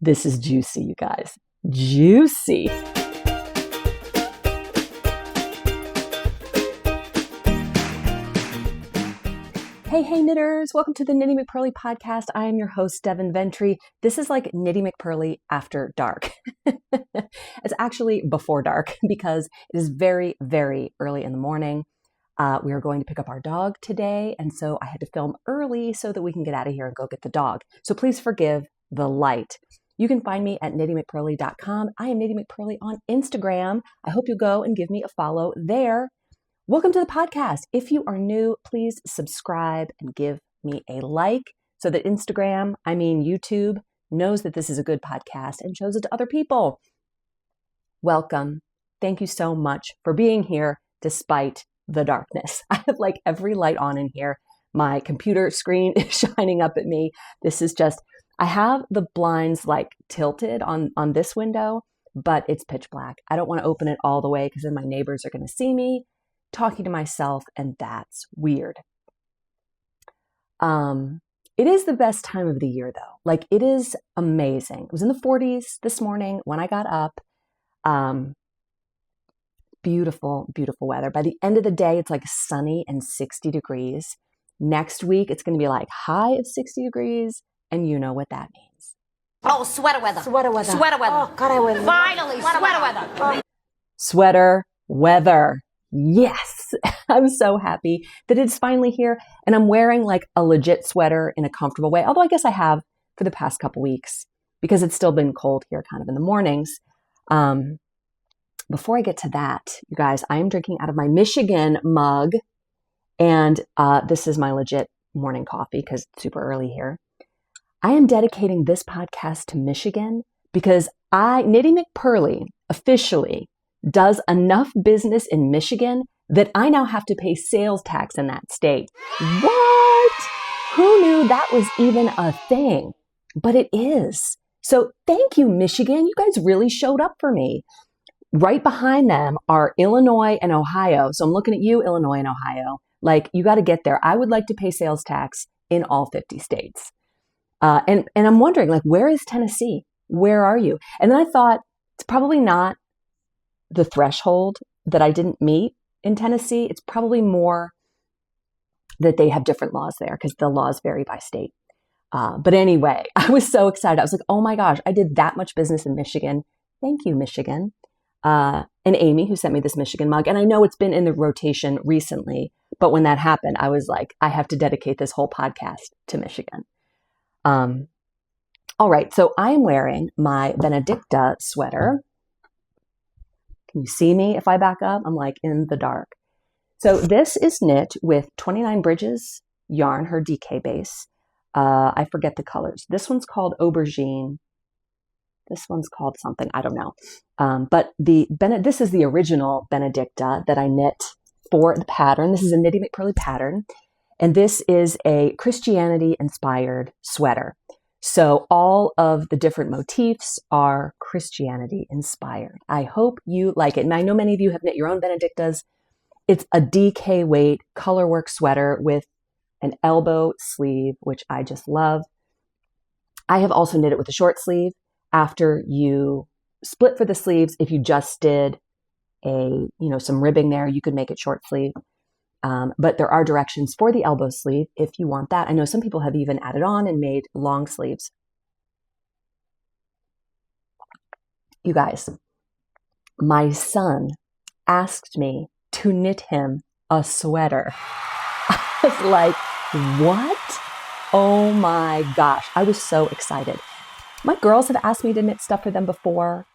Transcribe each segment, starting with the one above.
This is juicy, you guys. Juicy. Hey, knitters. Welcome to the Knitty McPurly podcast. I am your host, Devin AT. This is like Knitty McPurly after dark. It's actually before dark because it is very, very early in the morning. We are going to pick up our dog today, and so I had to film early so that we can get out of here and go get the dog. So please forgive the light. You can find me at KnittyMcPurly.com. I am Knitty McPurly on Instagram. I hope you go and give me a follow there. Welcome to the podcast. If you are new, please subscribe and give me a like so that YouTube knows that this is a good podcast and shows it to other people. Welcome. Thank you so much for being here despite the darkness. I have like every light on in here. My computer screen is shining up at me. This is just, I have the blinds like tilted on this window, but it's pitch black. I don't want to open it all the way because then my neighbors are going to see me talking to myself, and that's weird. It is the best time of the year though. Like, it is amazing. It was in the 40s this morning when I got up. Beautiful, beautiful weather. By the end of the day, it's like sunny and 60 degrees. Next week, it's going to be like high of 60 degrees. And you know what that means. Oh, sweater weather. Sweater weather. Sweater weather. Oh, God, I would. Finally, sweater weather. Oh. Sweater weather. Yes. I'm so happy that it's finally here. And I'm wearing like a legit sweater in a comfortable way. Although I guess I have for the past couple weeks because it's still been cold here kind of in the mornings. Before I get to that, you guys, I am drinking out of my Michigan mug. And this is my legit morning coffee because it's super early here. I am dedicating this podcast to Michigan because Knitty McPurly officially does enough business in Michigan that I now have to pay sales tax in that state. What? Who knew that was even a thing? But it is. So thank you, Michigan. You guys really showed up for me. Right behind them are Illinois and Ohio. So I'm looking at you, Illinois and Ohio. Like, you got to get there. I would like to pay sales tax in all 50 states. And I'm wondering, like, where is Tennessee? Where are you? And then I thought, it's probably not the threshold that I didn't meet in Tennessee. It's probably more that they have different laws there because the laws vary by state. But anyway, I was so excited. I was like, oh my gosh, I did that much business in Michigan. Thank you, Michigan. And Amy, who sent me this Michigan mug. And I know it's been in the rotation recently, but when that happened, I was like, I have to dedicate this whole podcast to Michigan. All right. So I'm wearing my Benedicta sweater. Can you see me if I back up? I'm like in the dark. So this is knit with 29 Bridges yarn, her DK base. I forget the colors. This one's called Aubergine. This one's called something, I don't know. But this is the original Benedicta that I knit for the pattern. This is a Knitty McPurly pattern. And this is a Christianity-inspired sweater. So all of the different motifs are Christianity-inspired. I hope you like it. And I know many of you have knit your own Benedictas. It's a DK weight colorwork sweater with an elbow sleeve, which I just love. I have also knit it with a short sleeve. After you split for the sleeves, if you just did some ribbing there, you could make it short sleeve. But there are directions for the elbow sleeve if you want that. I know some people have even added on and made long sleeves. You guys, my son asked me to knit him a sweater. I was like, what? Oh my gosh. I was so excited. My girls have asked me to knit stuff for them before.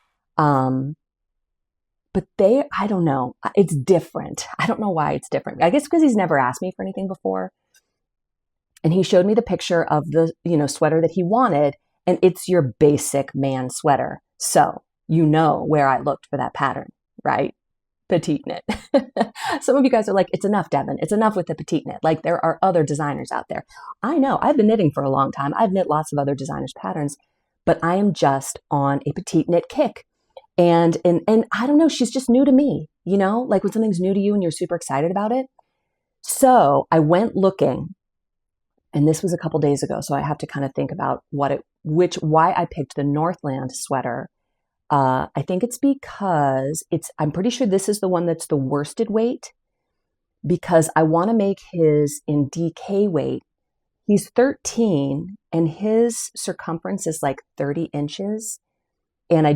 But I don't know. It's different. I don't know why it's different. I guess because he's never asked me for anything before. And he showed me the picture of the, sweater that he wanted. And it's your basic man sweater. So you know where I looked for that pattern, right? Petite knit. Some of you guys are like, it's enough, Devin. It's enough with the petite knit. Like, there are other designers out there. I know. I've been knitting for a long time. I've knit lots of other designers' patterns. But I am just on a petite knit kick. And I don't know, she's just new to me, like when something's new to you and you're super excited about it. So I went looking, and this was a couple days ago. So I have to kind of think about what why I picked the Northland sweater. I think it's because I'm pretty sure this is the one that's the worsted weight, because I want to make his in DK weight. He's 13 and his circumference is like 30 inches. And I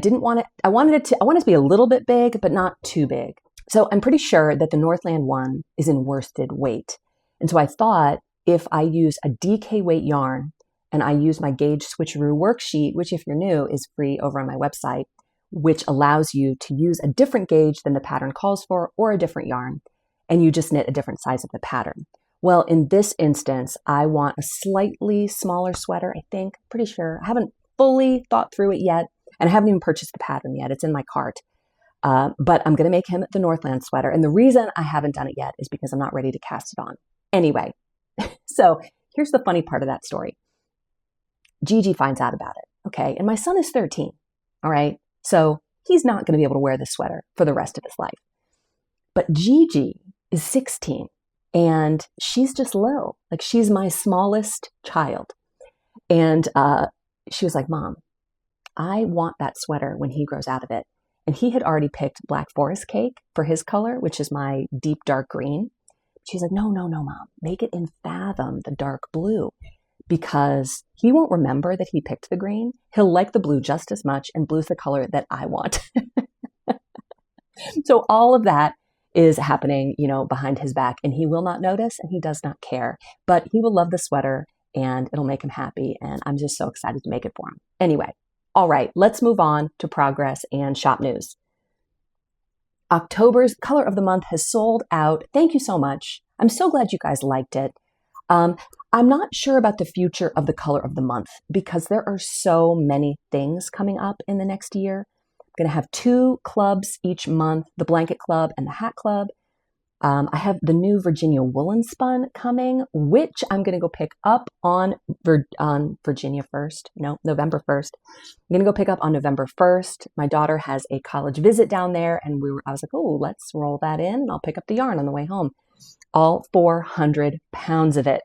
wanted it to be a little bit big, but not too big. So I'm pretty sure that the Northland one is in worsted weight. And so I thought if I use a DK weight yarn and I use my gauge switcheroo worksheet, which if you're new is free over on my website, which allows you to use a different gauge than the pattern calls for or a different yarn, and you just knit a different size of the pattern. Well, in this instance, I want a slightly smaller sweater, I think, pretty sure. I haven't fully thought through it yet, and I haven't even purchased the pattern yet. It's in my cart. But I'm going to make him the Northland sweater. And the reason I haven't done it yet is because I'm not ready to cast it on. Anyway, so here's the funny part of that story. Gigi finds out about it, okay? And my son is 13, all right? So he's not going to be able to wear this sweater for the rest of his life. But Gigi is 16, and she's just little. Like, she's my smallest child. And she was like, Mom, I want that sweater when he grows out of it. And he had already picked Black Forest Cake for his color, which is my deep dark green. She's like, no, Mom, make it in Fathom, the dark blue, because he won't remember that he picked the green. He'll like the blue just as much, and blue's the color that I want. So all of that is happening, behind his back, and he will not notice, and he does not care, but he will love the sweater and it'll make him happy. And I'm just so excited to make it for him. Anyway. All right, let's move on to progress and shop news. October's color of the month has sold out. Thank you so much. I'm so glad you guys liked it. I'm not sure about the future of the color of the month because there are so many things coming up in the next year. I'm going to have 2 clubs each month, the Blanket Club and the Hat Club. I have the new Virginia Woolen Spun coming, which I'm going to go pick up on November 1st. I'm going to go pick up on November 1st. My daughter has a college visit down there, and I was like, oh, let's roll that in, and I'll pick up the yarn on the way home. All 400 pounds of it.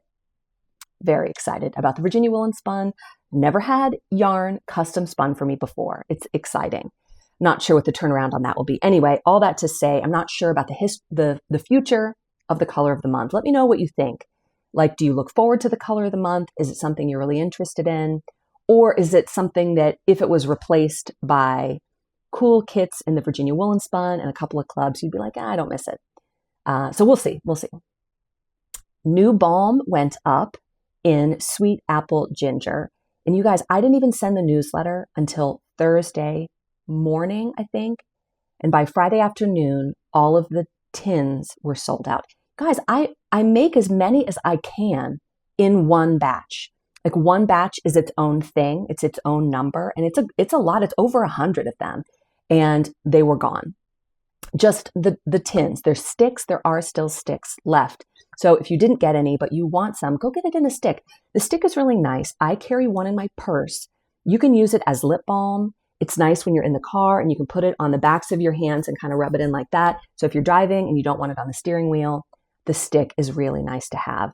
Very excited about the Virginia Woolen Spun. Never had yarn custom spun for me before. It's exciting. Not sure what the turnaround on that will be. Anyway, all that to say, I'm not sure about the future of the color of the month. Let me know what you think. Like, do you look forward to the color of the month? Is it something you're really interested in? Or is it something that if it was replaced by cool kits in the Virginia Woolen Spun and a couple of clubs, you'd be like, I don't miss it. So we'll see. New balm went up in Sweet Apple Ginger. And you guys, I didn't even send the newsletter until Thursday morning, I think. And by Friday afternoon, all of the tins were sold out. Guys, I make as many as I can in one batch. Like, one batch is its own thing. It's its own number. And it's a lot. It's over 100 of them. And they were gone. Just the tins. There's sticks. There are still sticks left. So if you didn't get any, but you want some, go get it in a stick. The stick is really nice. I carry one in my purse. You can use it as lip balm. It's nice when you're in the car and you can put it on the backs of your hands and kind of rub it in like that. So if you're driving and you don't want it on the steering wheel, the stick is really nice to have.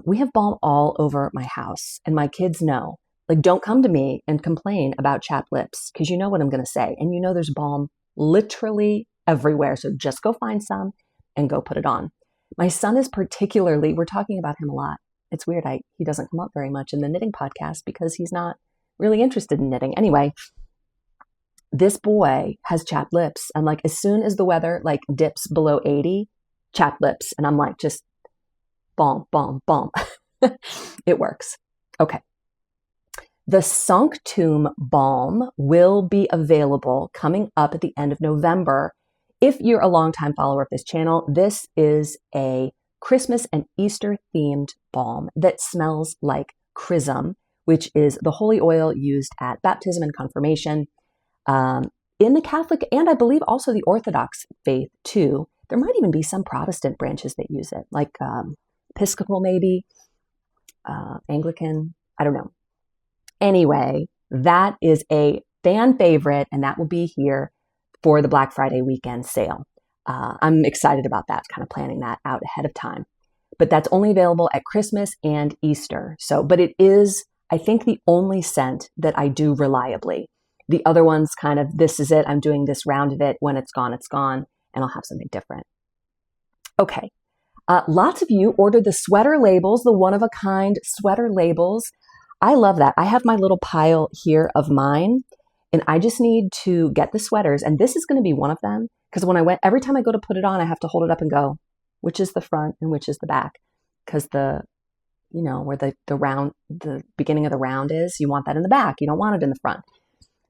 We have balm all over my house, and my kids know, like, don't come to me and complain about chapped lips, because you know what I'm going to say. And you know there's balm literally everywhere. So just go find some and go put it on. My son is particularly, we're talking about him a lot. It's weird. He doesn't come up very much in the knitting podcast because he's not really interested in knitting. Anyway, this boy has chapped lips. And like, as soon as the weather like dips below 80, chapped lips. And I'm like, just balm. It works. Okay. The Sunk Tomb Balm will be available coming up at the end of November. If you're a longtime follower of this channel, this is a Christmas and Easter themed balm that smells like chrism, which is the holy oil used at baptism and confirmation in the Catholic and I believe also the Orthodox faith too. There might even be some Protestant branches that use it, like Episcopal maybe, Anglican, I don't know. Anyway, that is a fan favorite, and that will be here for the Black Friday weekend sale. I'm excited about that, kind of planning that out ahead of time. But that's only available at Christmas and Easter. So, but it is I think the only scent that I do reliably. The other ones kind of, this is it, I'm doing this round of it. When it's gone, and I'll have something different. Okay. Lots of you ordered the sweater labels, the one-of-a-kind sweater labels. I love that. I have my little pile here of mine, and I just need to get the sweaters, and this is going to be one of them, because every time I go to put it on, I have to hold it up and go, which is the front and which is the back, because where the beginning of the round is, you want that in the back. You don't want it in the front.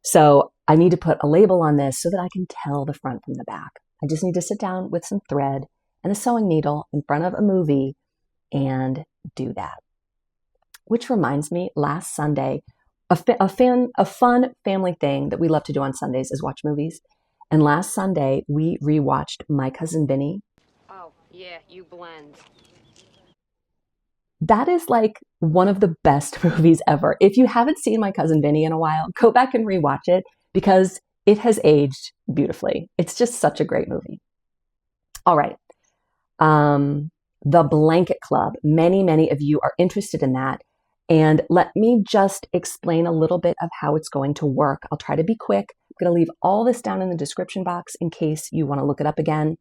So I need to put a label on this so that I can tell the front from the back. I just need to sit down with some thread and a sewing needle in front of a movie and do that. Which reminds me, last Sunday, a fun family thing that we love to do on Sundays is watch movies. And last Sunday, we rewatched My Cousin Vinny. Oh, yeah, you blend. That is like one of the best movies ever. If you haven't seen My Cousin Vinny in a while, go back and rewatch it because it has aged beautifully. It's just such a great movie. All right. The Blanket Club. Many of you are interested in that. And let me just explain a little bit of how it's going to work. I'll try to be quick. I'm going to leave all this down in the description box in case you want to look it up again.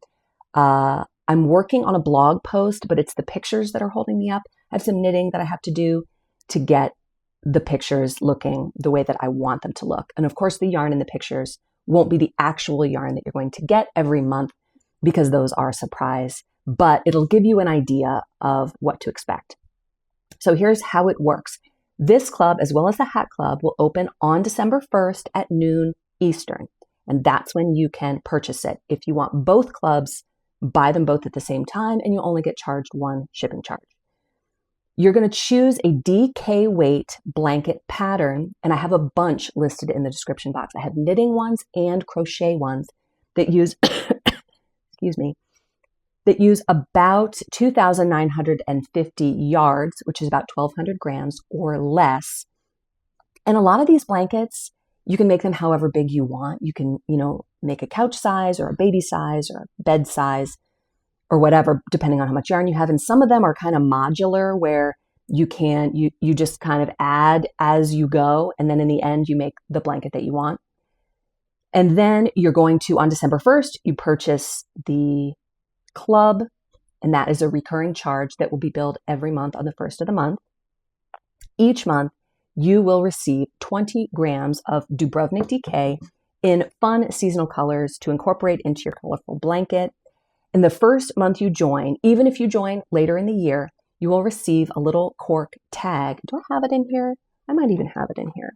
I'm working on a blog post, but it's the pictures that are holding me up. I have some knitting that I have to do to get the pictures looking the way that I want them to look. And of course, the yarn in the pictures won't be the actual yarn that you're going to get every month because those are a surprise, but it'll give you an idea of what to expect. So here's how it works. This club, as well as the Hat Club, will open on December 1st at noon Eastern. And that's when you can purchase it. If you want both clubs, buy them both at the same time and you only get charged one shipping charge. You're going to choose a DK weight blanket pattern, and I have a bunch listed in the description box. I have knitting ones and crochet ones that use, that use about 2,950 yards, which is about 1,200 grams or less. And a lot of these blankets, you can make them however big you want. You can, make a couch size or a baby size or a bed size, or whatever, depending on how much yarn you have. And some of them are kind of modular where you just kind of add as you go. And then in the end, you make the blanket that you want. And then you're going to, on December 1st, you purchase the club. And that is a recurring charge that will be billed every month on the first of the month. Each month, you will receive 20 grams of Dubrovnik DK in fun seasonal colors to incorporate into your colorful blanket. In the first month you join, even if you join later in the year, you will receive a little cork tag. Do I have it in here? I might even have it in here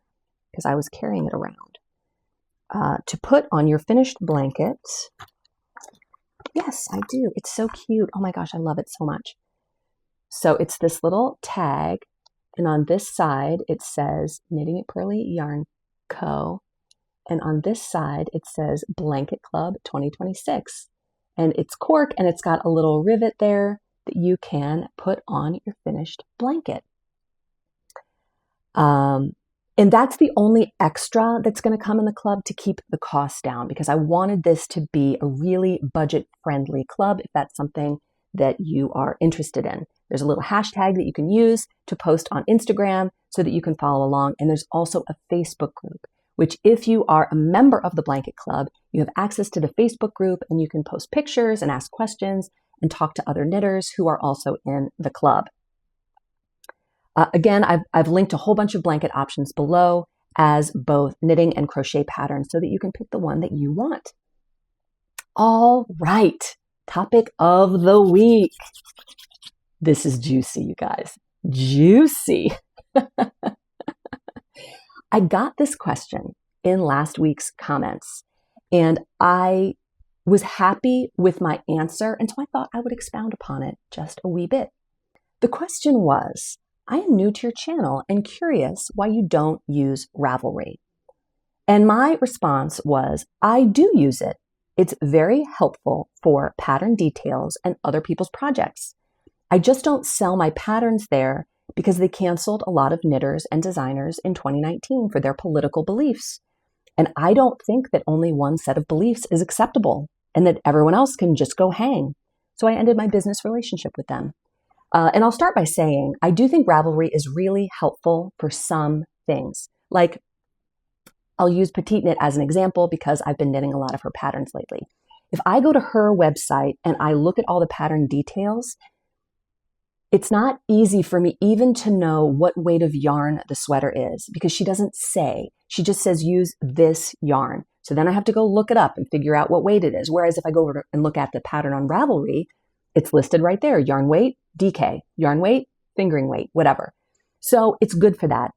because I was carrying it around to put on your finished blanket. Yes, I do. It's so cute. Oh my gosh, I love it so much. So it's this little tag, and on this side it says Knitty McPurly Yarn Co. And on this side it says Blanket Club 2026. And it's cork, and it's got a little rivet there that you can put on your finished blanket. And that's the only extra that's going to come in the club to keep the cost down, because I wanted this to be a really budget-friendly club if that's something that you are interested in. There's a little hashtag that you can use to post on Instagram so that you can follow along. And there's also a Facebook group, which if you are a member of the Blanket Club, you have access to the Facebook group and you can post pictures and ask questions and talk to other knitters who are also in the club. Again, I've linked a whole bunch of blanket options below as both knitting and crochet patterns so that you can pick the one that you want. All right, topic of the week. This is juicy, you guys. Juicy. I got this question in last week's comments, and I was happy with my answer, and so I thought I would expound upon it just a wee bit. The question was, I am new to your channel and curious why you don't use Ravelry. And my response was, I do use it. It's very helpful for pattern details and other people's projects. I just don't sell my patterns there because they canceled a lot of knitters and designers in 2019 for their political beliefs. And I don't think that only one set of beliefs is acceptable and that everyone else can just go hang. So I ended my business relationship with them. And I'll start by saying, I do think Ravelry is really helpful for some things. Like, I'll use Petite Knit as an example because I've been knitting a lot of her patterns lately. If I go to her website and I look at all the pattern details, it's not easy for me even to know what weight of yarn the sweater is because she doesn't say. She just says use this yarn. So then I have to go look it up and figure out what weight it is. Whereas if I go over and look at the pattern on Ravelry, it's listed right there. Yarn weight, DK. Yarn weight, fingering weight, whatever. So it's good for that.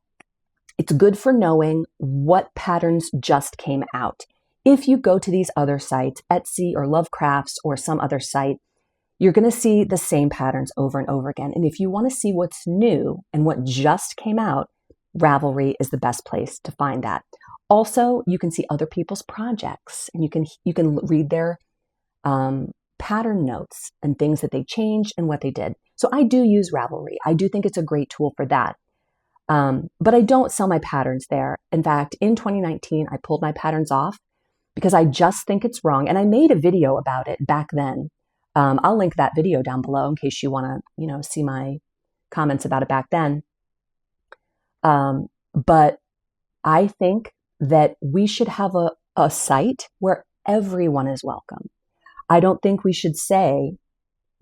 It's good for knowing what patterns just came out. If you go to these other sites, Etsy or Lovecrafts or some other site, you're going to see the same patterns over and over again. And if you want to see what's new and what just came out, Ravelry is the best place to find that. Also, you can see other people's projects and you can read their pattern notes and things that they changed and what they did. So I do use Ravelry. I do think it's a great tool for that. But I don't sell my patterns there. In fact, in 2019, I pulled my patterns off because I just think it's wrong. And I made a video about it back then. I'll link that video down below in case you want to, see my comments about it back then. But I think that we should have a site where everyone is welcome. I don't think we should say,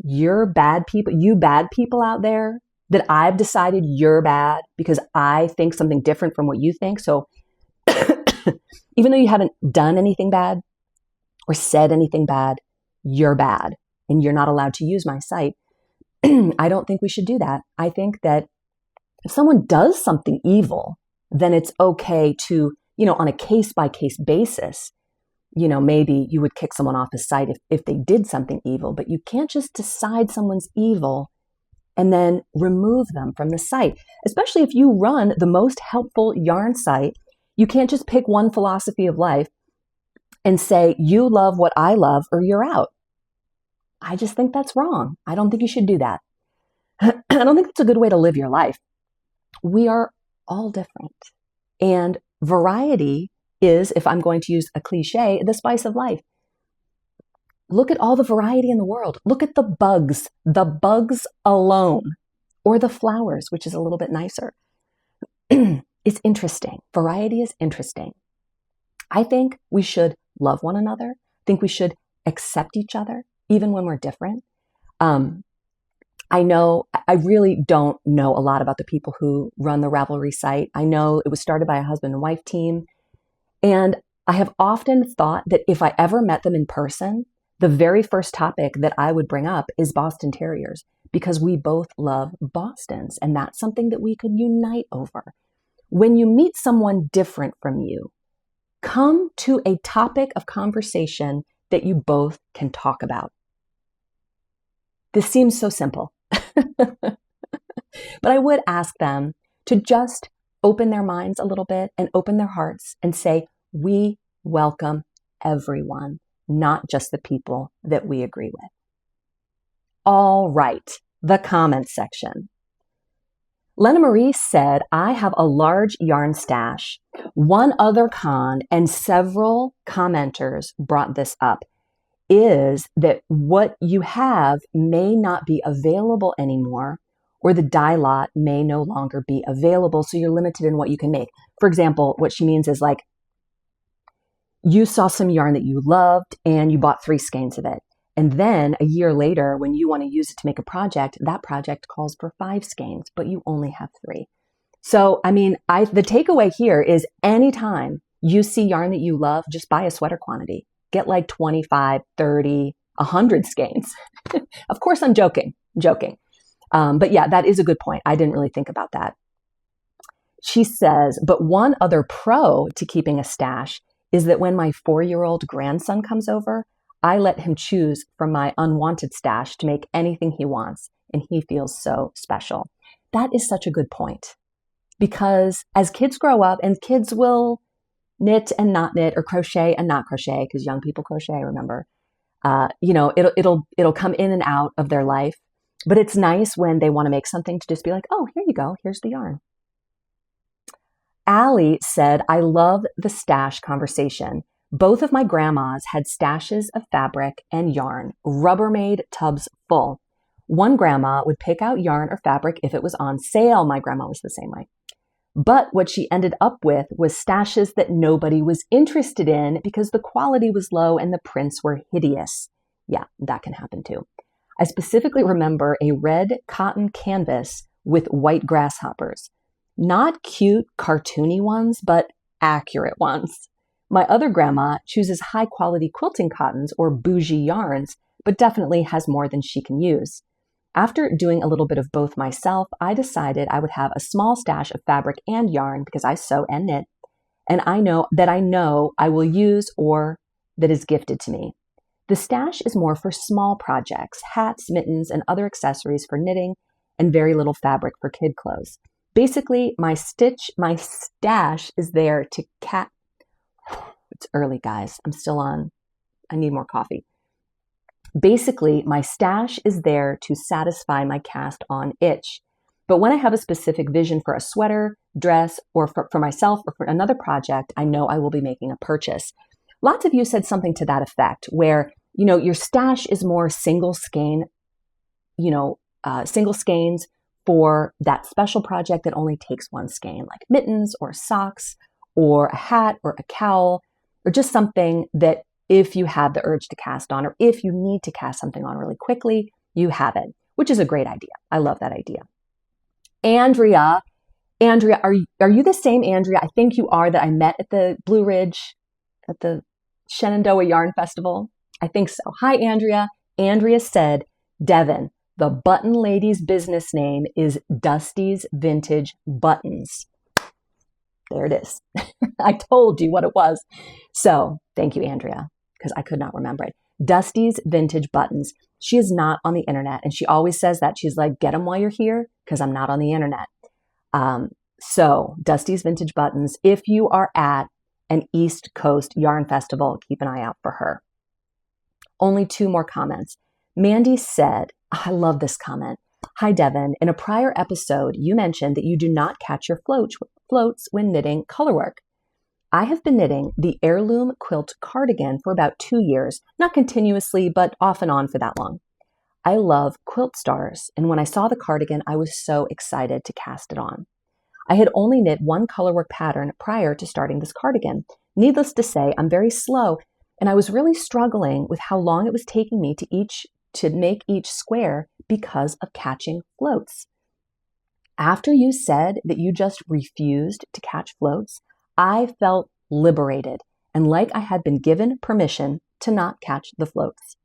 you're bad people, you bad people out there, that I've decided you're bad because I think something different from what you think. So even though you haven't done anything bad or said anything bad, you're bad and you're not allowed to use my site. I don't think we should do that. I think that if someone does something evil, then it's okay to, on a case-by-case basis, maybe you would kick someone off the site if they did something evil, but you can't just decide someone's evil and then remove them from the site. Especially if you run the most helpful yarn site, you can't just pick one philosophy of life and say, you love what I love or you're out. I just think that's wrong. I don't think you should do that. I don't think it's a good way to live your life. We are all different. And variety is, if I'm going to use a cliche, the spice of life. Look at all the variety in the world. Look at the bugs alone, or the flowers, which is a little bit nicer. It's interesting. Variety is interesting. I think we should love one another. I think we should accept each other, even when we're different. I really don't know a lot about the people who run the Ravelry site. I know it was started by a husband and wife team. And I have often thought that if I ever met them in person, the very first topic that I would bring up is Boston Terriers, because we both love Bostons. And that's something that we could unite over. When you meet someone different from you, come to a topic of conversation that you both can talk about. This seems so simple, but I would ask them to just open their minds a little bit and open their hearts and say, we welcome everyone, not just the people that we agree with. All right, the comments section. Lena Marie said, I have a large yarn stash. One other con, and several commenters brought this up, is that what you have may not be available anymore, or the dye lot may no longer be available, so you're limited in what you can make. For example, what she means is like, you saw some yarn that you loved and you bought 3 skeins of it. And then a year later, when you want to use it to make a project, that project calls for 5 skeins, but you only have 3. So, the takeaway here is anytime you see yarn that you love, just buy a sweater quantity. Get like 25, 30, 100 skeins. Of course, I'm joking. But yeah, that is a good point. I didn't really think about that. She says, but one other pro to keeping a stash is that when my 4-year-old grandson comes over, I let him choose from my unwanted stash to make anything he wants, and he feels so special. That is such a good point, because as kids grow up, and kids will knit and not knit, or crochet and not crochet, because young people crochet, remember, it'll come in and out of their life. But it's nice when they want to make something to just be like, oh, here you go, here's the yarn. Allie said, I love the stash conversation. Both of my grandmas had stashes of fabric and yarn, Rubbermaid tubs full. One grandma would pick out yarn or fabric if it was on sale. My grandma was the same way. But what she ended up with was stashes that nobody was interested in because the quality was low and the prints were hideous. Yeah, that can happen too. I specifically remember a red cotton canvas with white grasshoppers. Not cute, cartoony ones, but accurate ones. My other grandma chooses high quality quilting cottons or bougie yarns, but definitely has more than she can use. After doing a little bit of both myself, I decided I would have a small stash of fabric and yarn because I sew and knit, and I know I will use or that is gifted to me. The stash is more for small projects, hats, mittens, and other accessories for knitting, and very little fabric for kid clothes. Basically, my stash is there to It's early, guys. I need more coffee. Basically, my stash is there to satisfy my cast on itch. But when I have a specific vision for a sweater, dress, or for myself or for another project, I know I will be making a purchase. Lots of you said something to that effect where, your stash is more single skeins for that special project that only takes one skein, like mittens or socks or a hat or a cowl, or just something that if you have the urge to cast on, or if you need to cast something on really quickly, you have it, which is a great idea. I love that idea. Andrea, are you the same Andrea? I think you are, that I met at the Blue Ridge at the Shenandoah Yarn Festival. I think so. Hi, Andrea. Andrea said, Devin, the button lady's business name is Dusty's Vintage Buttons. There it is. I told you what it was. So thank you, Andrea, because I could not remember it. Dusty's Vintage Buttons. She is not on the internet. And she always says that. She's like, get them while you're here, because I'm not on the internet. So Dusty's Vintage Buttons. If you are at an East Coast yarn festival, keep an eye out for her. Only 2 more comments. Mandy said, I love this comment. Hi, Devin. In a prior episode, you mentioned that you do not catch your floats when knitting colorwork. I have been knitting the heirloom quilt cardigan for about 2 years, not continuously, but off and on for that long. I love quilt stars, and when I saw the cardigan, I was so excited to cast it on. I had only knit one colorwork pattern prior to starting this cardigan. Needless to say, I'm very slow, and I was really struggling with how long it was taking me to make each square because of catching floats. After you said that you just refused to catch floats, I felt liberated and like I had been given permission to not catch the floats.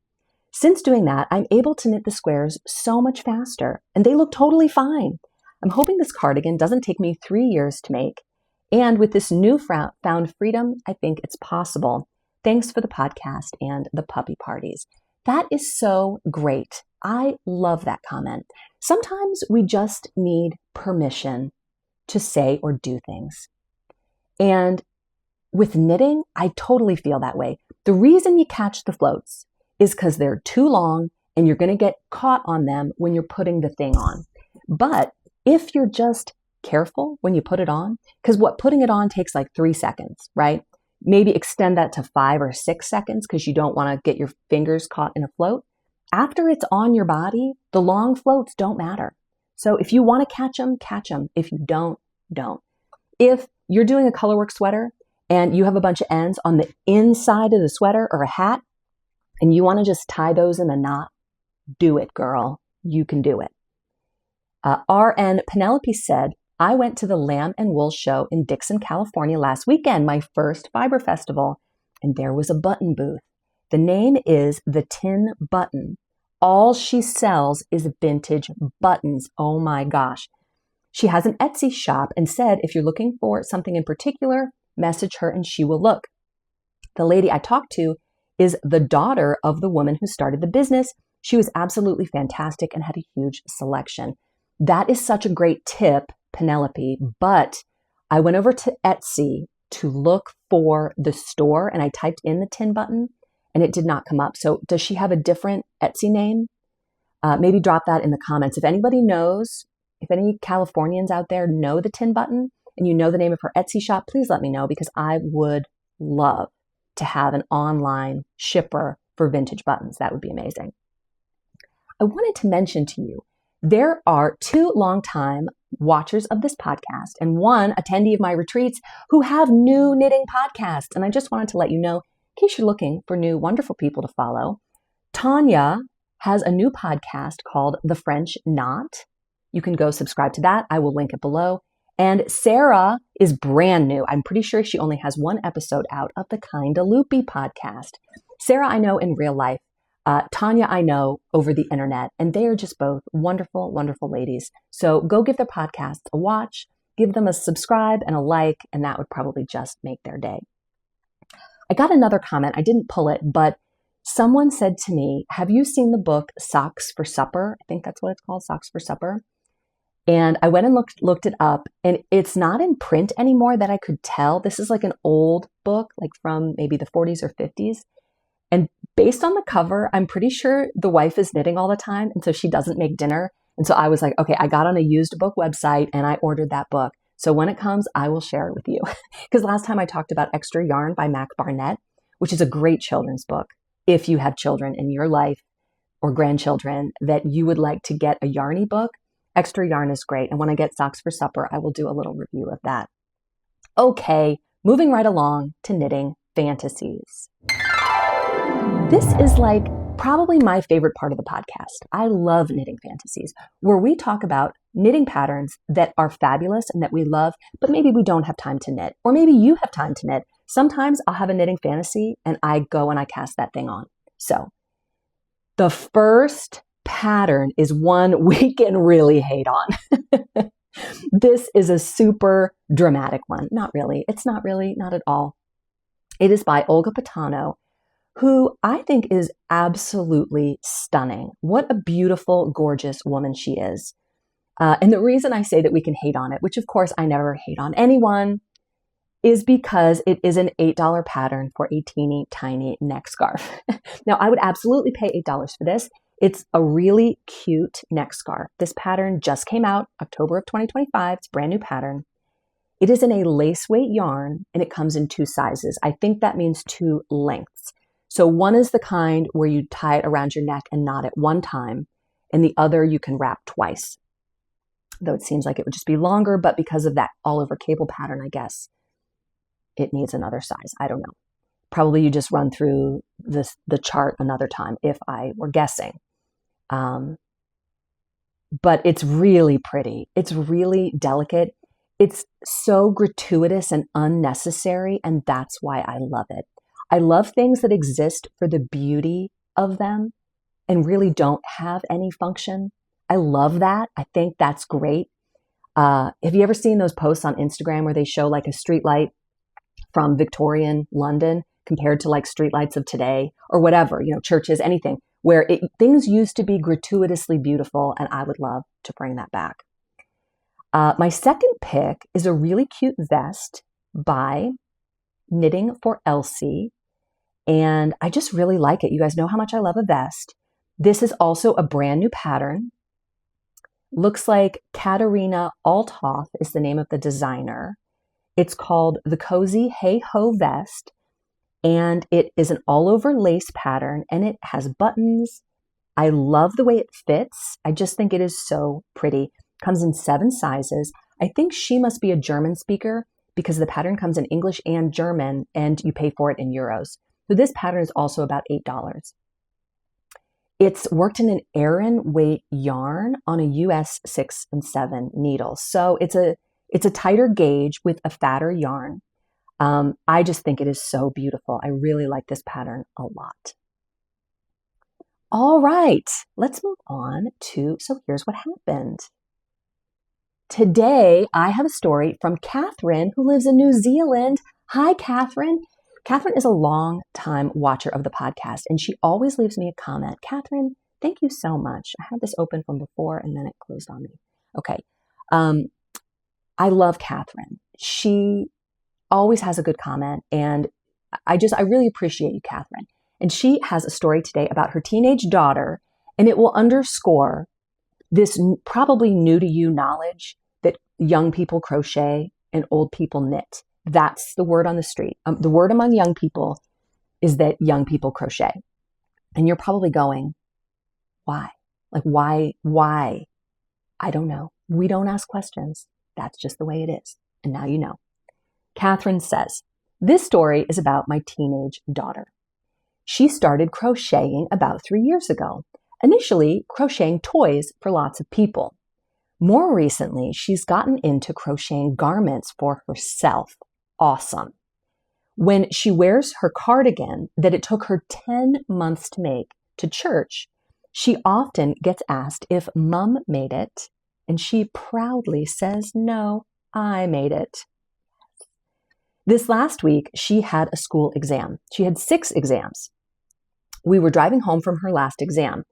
Since doing that, I'm able to knit the squares so much faster, and they look totally fine. I'm hoping this cardigan doesn't take me 3 years to make. And with this newfound freedom, I think it's possible. Thanks for the podcast and the puppy parties. That is so great. I love that comment. Sometimes we just need permission to say or do things. And with knitting, I totally feel that way. The reason you catch the floats is because they're too long and you're going to get caught on them when you're putting the thing on. But if you're just careful when you put it on, because putting it on takes like 3 seconds, right? Maybe extend that to 5 or 6 seconds because you don't want to get your fingers caught in a float. After it's on your body, the long floats don't matter. So if you want to catch them, catch them. If you don't, don't. If you're doing a colorwork sweater and you have a bunch of ends on the inside of the sweater or a hat, and you want to just tie those in a knot, do it, girl. You can do it. RN Penelope said, I went to the Lamb and Wool show in Dixon, California last weekend, my first fiber festival, and there was a button booth. The name is The Tin Button. All she sells is vintage buttons. Oh my gosh. She has an Etsy shop and said, if you're looking for something in particular, message her and she will look. The lady I talked to is the daughter of the woman who started the business. She was absolutely fantastic and had a huge selection. That is such a great tip, Penelope, but I went over to Etsy to look for the store and I typed in the tin button and it did not come up. So does she have a different Etsy name? Maybe drop that in the comments. If anybody knows, if any Californians out there know the tin button and you know the name of her Etsy shop, please let me know because I would love to have an online shipper for vintage buttons. That would be amazing. I wanted to mention to you, there are 2 longtime watchers of this podcast and 1 attendee of my retreats who have new knitting podcasts. And I just wanted to let you know, in case you're looking for new wonderful people to follow, Tanya has a new podcast called The French Knot. You can go subscribe to that. I will link it below. And Sarah is brand new. I'm pretty sure she only has 1 episode out of the Kinda Loopy podcast. Sarah, I know in real life. Tanya, I know over the internet, and they are just both wonderful, wonderful ladies. So go give their podcasts a watch, give them a subscribe and a like, and that would probably just make their day. I got another comment. I didn't pull it, but someone said to me, have you seen the book Socks for Supper? I think that's what it's called, Socks for Supper. And I went and looked it up, and it's not in print anymore that I could tell. This is like an old book, like from maybe the 40s or 50s. And based on the cover, I'm pretty sure the wife is knitting all the time, and so she doesn't make dinner. And so I was like, okay, I got on a used book website and I ordered that book. So when it comes, I will share it with you. Because last time I talked about Extra Yarn by Mac Barnett, which is a great children's book. If you have children in your life or grandchildren that you would like to get a yarny book, Extra Yarn is great. And when I get Socks for Supper, I will do a little review of that. Okay, moving right along to knitting fantasies. This is like probably my favorite part of the podcast. I love knitting fantasies, where we talk about knitting patterns that are fabulous and that we love, but maybe we don't have time to knit, or maybe you have time to knit. Sometimes I'll have a knitting fantasy and I go and I cast that thing on. So the first pattern is one we can really hate on. This is a super dramatic one. Not really. It's not really, not at all. It is by Olga Patano, who I think is absolutely stunning. What a beautiful, gorgeous woman she is. And the reason I say that we can hate on it, which of course I never hate on anyone, is because it is an $8 pattern for a teeny tiny neck scarf. Now, I would absolutely pay $8 for this. It's a really cute neck scarf. This pattern just came out October of 2025. It's a brand new pattern. It is in a lace weight yarn and it comes in 2 sizes. I think that means 2 lengths. So one is the kind where you tie it around your neck and knot it one time, and the other you can wrap twice. Though it seems like it would just be longer, but because of that all over cable pattern, I guess it needs another size. I don't know. Probably you just run through the chart another time if I were guessing. But it's really pretty. It's really delicate. It's so gratuitous and unnecessary, and that's why I love it. I love things that exist for the beauty of them and really don't have any function. I love that. I think that's great. Have you ever seen those posts on Instagram where they show like a street light from Victorian London compared to like street lights of today or whatever, churches, anything, where things used to be gratuitously beautiful, and I would love to bring that back. My second pick is a really cute vest by Knitting for Elsie. And I just really like it. You guys know how much I love a vest. This is also a brand new pattern. Looks like Katarina Althoff is the name of the designer. It's called the Cozy Hey Ho Vest. And it is an all over lace pattern and it has buttons. I love the way it fits. I just think it is so pretty. Comes in 7 sizes. I think she must be a German speaker because the pattern comes in English and German and you pay for it in euros. So this pattern is also about $8. It's worked in an Aran weight yarn on a US 6 and 7 needles. So it's a tighter gauge with a fatter yarn. I just think it is so beautiful. I really like this pattern a lot. All right, let's move on to, so here's what happened. Today, I have a story from Catherine, who lives in New Zealand. Hi, Catherine. Catherine is a long time watcher of the podcast, and she always leaves me a comment. Catherine, thank you so much. I had this open from before, and then it closed on me. Okay. I love Catherine. She always has a good comment, and I really appreciate you, Catherine. And she has a story today about her teenage daughter, and it will underscore this probably new to you knowledge that young people crochet and old people knit. That's the word on the street. The word among young people is that young people crochet. And you're probably going, why? Like, why? I don't know. We don't ask questions. That's just the way it is. And now you know. Catherine says, this story is about my teenage daughter. She started crocheting about 3 years ago, initially crocheting toys for lots of people. More recently, she's gotten into crocheting garments for herself. Awesome. When she wears her cardigan that it took her 10 months to make to church, she often gets asked if Mom made it, and she proudly says, no, I made it. This last week, she had a school exam. She had 6 exams. We were driving home from her last exam,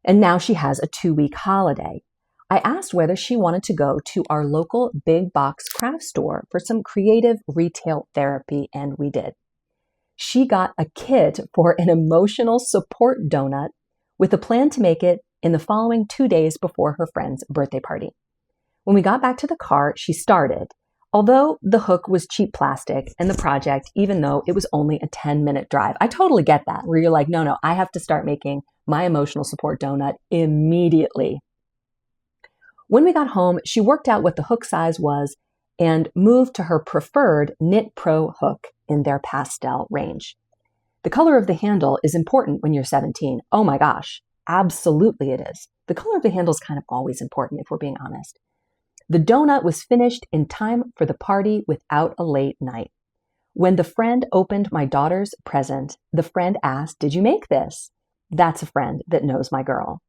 and now she has a 2-week holiday. I asked whether she wanted to go to our local big box craft store for some creative retail therapy, and we did. She got a kit for an emotional support donut with a plan to make it in the following 2 days before her friend's birthday party. When we got back to the car, she started, although the hook was cheap plastic and the project, even though it was only a 10-minute drive. I totally get that, where you're like, no, I have to start making my emotional support donut immediately. When we got home, she worked out what the hook size was and moved to her preferred Knit Pro hook in their pastel range. The color of the handle is important when you're 17. Oh my gosh, absolutely it is. The color of the handle is kind of always important if we're being honest. The donut was finished in time for the party without a late night. When the friend opened my daughter's present, the friend asked, "Did you make this?" That's a friend that knows my girl.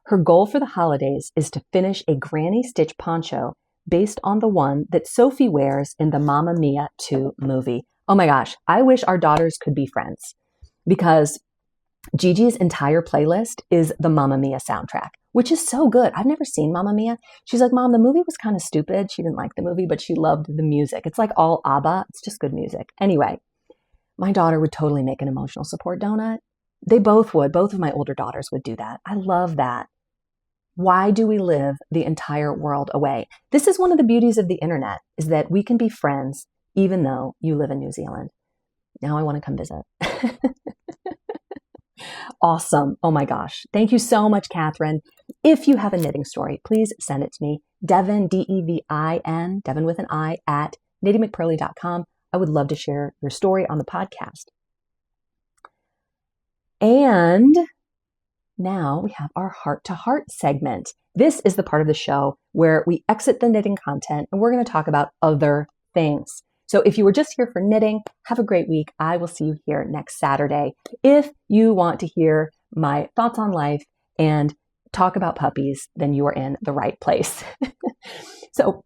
Her goal for the holidays is to finish a granny stitch poncho based on the one that Sophie wears in the Mamma Mia 2 movie. Oh my gosh, I wish our daughters could be friends because Gigi's entire playlist is the Mamma Mia soundtrack, which is so good. I've never seen Mamma Mia. She's like, Mom, the movie was kind of stupid. She didn't like the movie, but she loved the music. It's like all ABBA. It's just good music. Anyway, my daughter would totally make an emotional support donut. They both would. Both of my older daughters would do that. I love that. Why do we live the entire world away? This is one of the beauties of the internet, is that we can be friends even though you live in New Zealand. Now I want to come visit. Awesome. Oh my gosh. Thank you so much, Catherine. If you have a knitting story, please send it to me. Devin, D-E-V-I-N, Devin with an I, at KnittyMcPurly.com. I would love to share your story on the podcast. And now we have our heart-to-heart segment. This is the part of the show where we exit the knitting content and we're going to talk about other things. So if you were just here for knitting, have a great week. I will see you here next Saturday. If you want to hear my thoughts on life and talk about puppies, then you are in the right place. So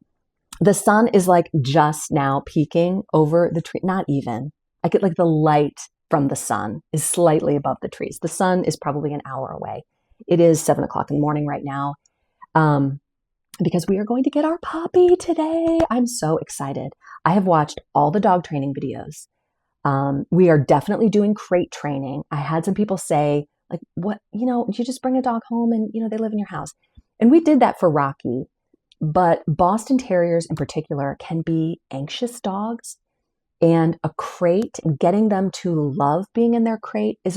the sun is like just now peeking over the tree. Not even. I get like the light from the sun is slightly above the trees. The sun is probably an hour away. It is 7 o'clock in the morning right now because we are going to get our puppy today. I'm so excited. I have watched all the dog training videos. We are definitely doing crate training. I had some people say, like, what, you just bring a dog home and, they live in your house. And we did that for Rocky. But Boston Terriers in particular can be anxious dogs. And a crate, getting them to love being in their crate gives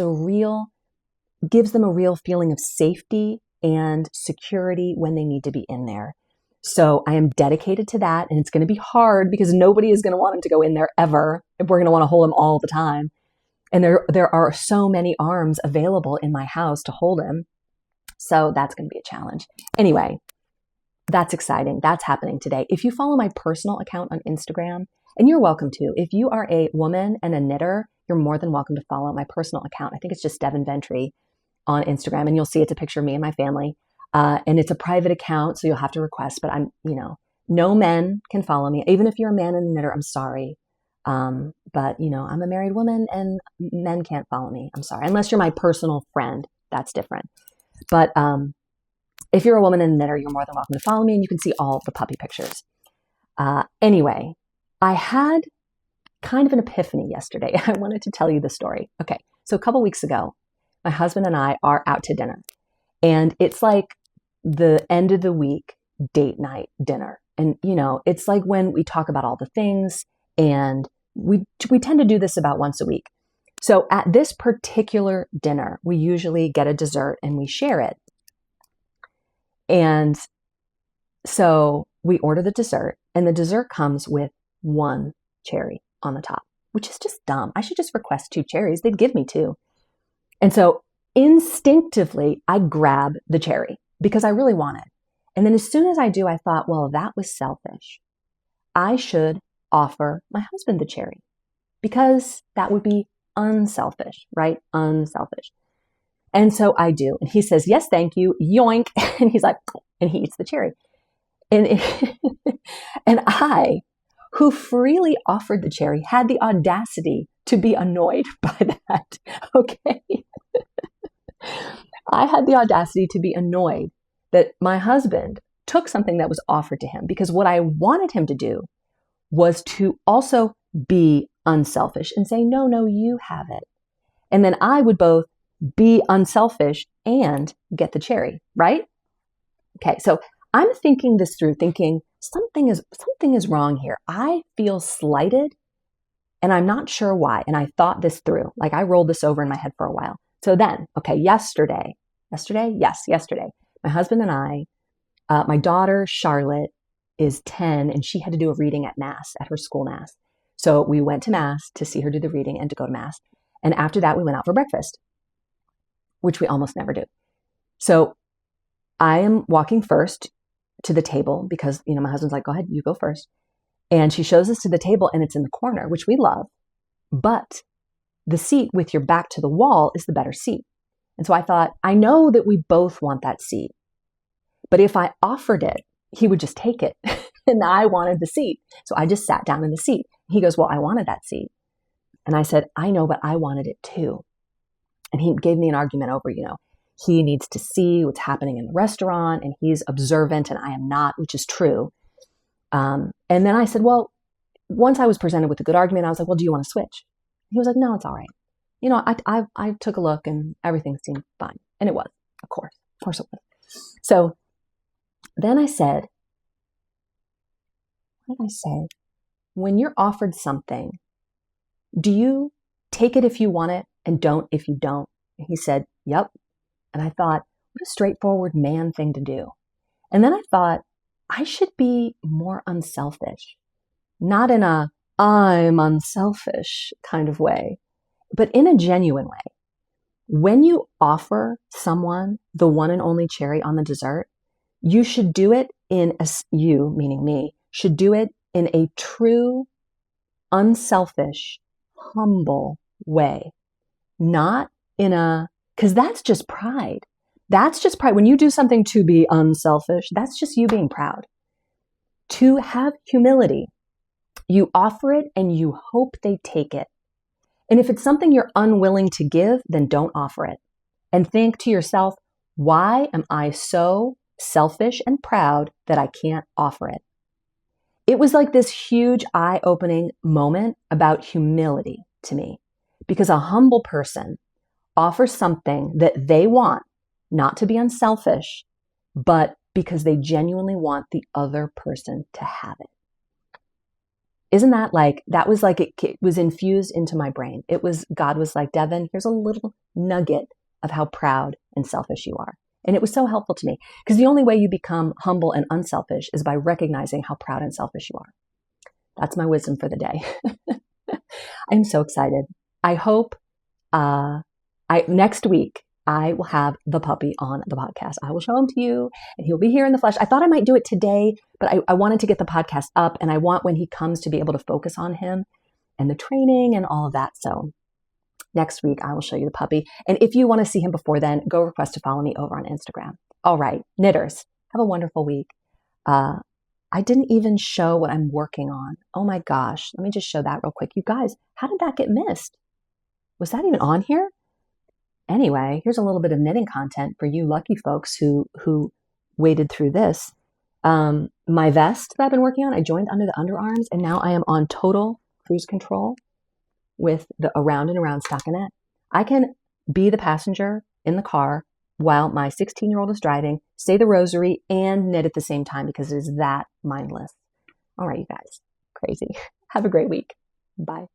them a real feeling of safety and security when they need to be in there. So I am dedicated to that. And it's going to be hard because nobody is going to want them to go in there ever. If we're going to want to hold them all the time. And there are so many arms available in my house to hold him. So that's going to be a challenge. Anyway, that's exciting. That's happening today. If you follow my personal account on Instagram, and you're welcome to, if you are a woman and a knitter, you're more than welcome to follow my personal account. I think it's just Devin Ventry on Instagram, and you'll see it's a picture of me and my family. And it's a private account, so you'll have to request, but no men can follow me. Even if you're a man and a knitter, I'm sorry. But I'm a married woman and men can't follow me. I'm sorry. Unless you're my personal friend, that's different. But if you're a woman and a knitter, you're more than welcome to follow me, and you can see all the puppy pictures. Anyway, I had kind of an epiphany yesterday. I wanted to tell you the story. Okay, so a couple weeks ago, my husband and I are out to dinner. And it's like the end of the week date night dinner. And, it's like when we talk about all the things, and we tend to do this about once a week. So at this particular dinner, we usually get a dessert and we share it. And so we order the dessert, and the dessert comes with one cherry on the top, which is just dumb. I should just request 2 cherries. They'd give me 2. And so instinctively, I grab the cherry because I really want it. And then as soon as I do, I thought, well, that was selfish. I should offer my husband the cherry because that would be unselfish, right? Unselfish. And so I do. And he says, yes, thank you. Yoink. And he's like, and he eats the cherry. And, and I, who freely offered the cherry, had the audacity to be annoyed by that. Okay. I had the audacity to be annoyed that my husband took something that was offered to him, because what I wanted him to do was to also be unselfish and say, no, you have it. And then I would both be unselfish and get the cherry, right? Okay, so I'm thinking this through, thinking something is wrong here. I feel slighted and I'm not sure why. And I thought this through, like I rolled this over in my head for a while. So then, okay, yesterday, my husband and I, my daughter, Charlotte, is 10 and she had to do a reading at Mass, at her school Mass. So we went to Mass to see her do the reading and to go to Mass. And after that, we went out for breakfast, which we almost never do. So I am walking first to the table because, my husband's like, go ahead, you go first. And she shows us to the table and it's in the corner, which we love. But the seat with your back to the wall is the better seat. And so I thought, I know that we both want that seat. But if I offered it, he would just take it. And I wanted the seat. So I just sat down in the seat. He goes, well, I wanted that seat. And I said, I know, but I wanted it too. And he gave me an argument over, he needs to see what's happening in the restaurant and he's observant and I am not, which is true. And then I said, well, once I was presented with a good argument, I was like, well, do you want to switch? He was like, no, it's all right. I took a look and everything seemed fine. And it was, of course it was. So then I said, what did I say? When you're offered something, do you take it if you want it and don't if you don't? And he said, yep. And I thought, what a straightforward man thing to do. And then I thought, I should be more unselfish, not in a I'm unselfish kind of way, but in a genuine way. When you offer someone the one and only cherry on the dessert, you should do it you, meaning me, should do it in a true, unselfish, humble way. Not because that's just pride. That's just pride. When you do something to be unselfish, that's just you being proud. To have humility, you offer it and you hope they take it. And if it's something you're unwilling to give, then don't offer it. And think to yourself, why am I so selfish and proud that I can't offer it? It was like this huge eye-opening moment about humility to me, because a humble person offers something that they want, not to be unselfish, but because they genuinely want the other person to have it. Isn't that that was it was infused into my brain. God was like, Devin, here's a little nugget of how proud and selfish you are. And it was so helpful to me because the only way you become humble and unselfish is by recognizing how proud and selfish you are. That's my wisdom for the day. I'm so excited. I hope next week I will have the puppy on the podcast. I will show him to you and he'll be here in the flesh. I thought I might do it today, but I wanted to get the podcast up and I want when he comes to be able to focus on him and the training and all of that. So next week I will show you the puppy. And if you want to see him before then, go request to follow me over on Instagram. All right, knitters, have a wonderful week. I didn't even show what I'm working on. Oh my gosh. Let me just show that real quick. You guys, how did that get missed? Was that even on here? Anyway, here's a little bit of knitting content for you lucky folks who waded through this. My vest that I've been working on, I joined under the underarms and now I am on total cruise control with the around and around stockinette. I can be the passenger in the car while my 16-year-old is driving, say the rosary, and knit at the same time because it is that mindless. All right, you guys, crazy. Have a great week. Bye.